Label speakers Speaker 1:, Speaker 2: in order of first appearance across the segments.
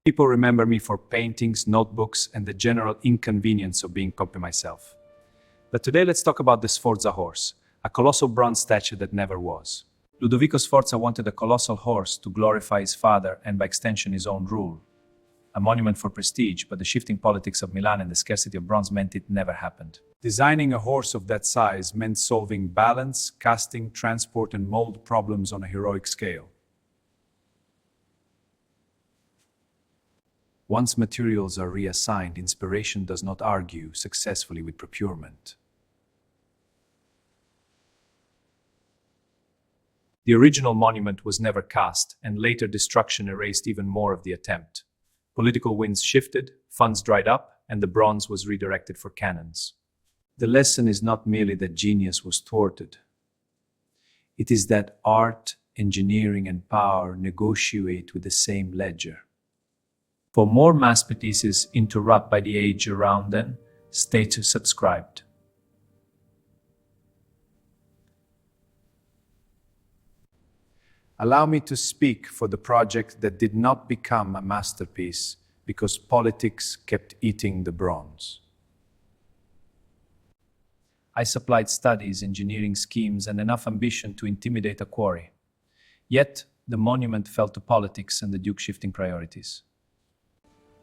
Speaker 1: People remember me for paintings, notebooks, and the general inconvenience of being copy myself. But today let's talk about the Sforza horse, a colossal bronze statue that never was. Ludovico Sforza wanted a colossal horse to glorify his father and by extension his own rule. A monument for prestige, but the shifting politics of Milan and the scarcity of bronze meant it never happened. Designing a horse of that size meant solving balance, casting, transport, and mold problems on a heroic scale. Once materials are reassigned, inspiration does not argue successfully with procurement. The original monument was never cast, and later destruction erased even more of the attempt. Political winds shifted, funds dried up, and the bronze was redirected for cannons. The lesson is not merely that genius was thwarted. It is that art, engineering, and power negotiate with the same ledger. For more masterpieces interrupted by the age around them, stay subscribed. Allow me to speak for the project that did not become a masterpiece because politics kept eating the bronze. I supplied studies, engineering schemes, and enough ambition to intimidate a quarry. Yet, the monument fell to politics and the Duke shifting priorities.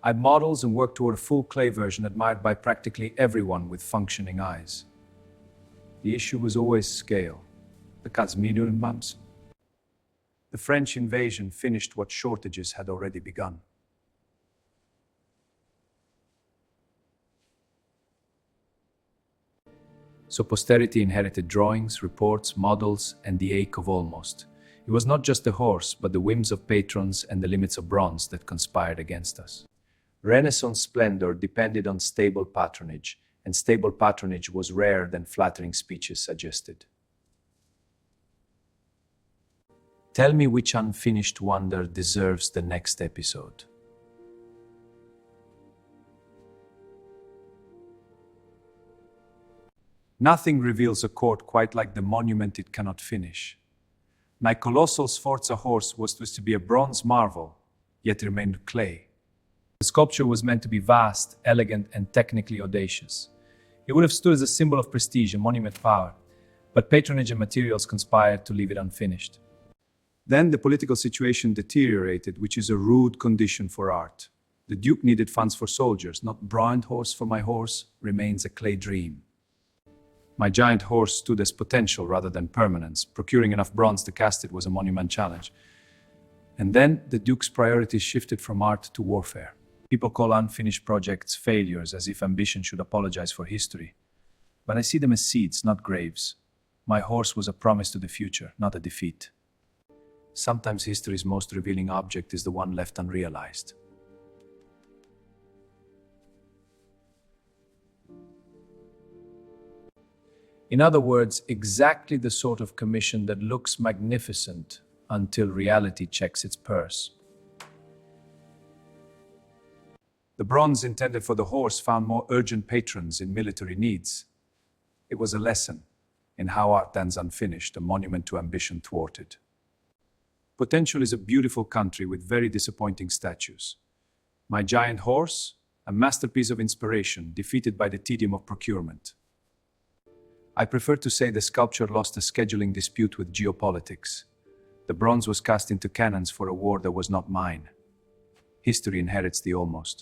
Speaker 1: I modeled and worked toward a full clay version admired by practically everyone with functioning eyes. The issue was always scale. The Casimiro and Mumps. The French invasion finished what shortages had already begun. So posterity inherited drawings, reports, models, and the ache of almost. It was not just the horse, but the whims of patrons and the limits of bronze that conspired against us. Renaissance splendor depended on stable patronage, and stable patronage was rarer than flattering speeches suggested. Tell me which unfinished wonder deserves the next episode. Nothing reveals a court quite like the monument it cannot finish. My colossal Sforza horse was to be a bronze marvel, yet remained clay. The sculpture was meant to be vast, elegant, and technically audacious. It would have stood as a symbol of prestige and monument power, but patronage and materials conspired to leave it unfinished. Then the political situation deteriorated, which is a rude condition for art. The Duke needed funds for soldiers, not bronze horse for my horse remains a clay dream. My giant horse stood as potential rather than permanence. Procuring enough bronze to cast it was a monument challenge. And then the Duke's priorities shifted from art to warfare. People call unfinished projects failures, as if ambition should apologize for history. But I see them as seeds, not graves. My horse was a promise to the future, not a defeat. Sometimes history's most revealing object is the one left unrealized. In other words, exactly the sort of commission that looks magnificent until reality checks its purse. The bronze intended for the horse found more urgent patrons in military needs. It was a lesson in how art stands unfinished, a monument to ambition thwarted. Potential is a beautiful country with very disappointing statues. My giant horse, a masterpiece of inspiration, defeated by the tedium of procurement. I prefer to say the sculpture lost a scheduling dispute with geopolitics. The bronze was cast into cannons for a war that was not mine. History inherits the almost.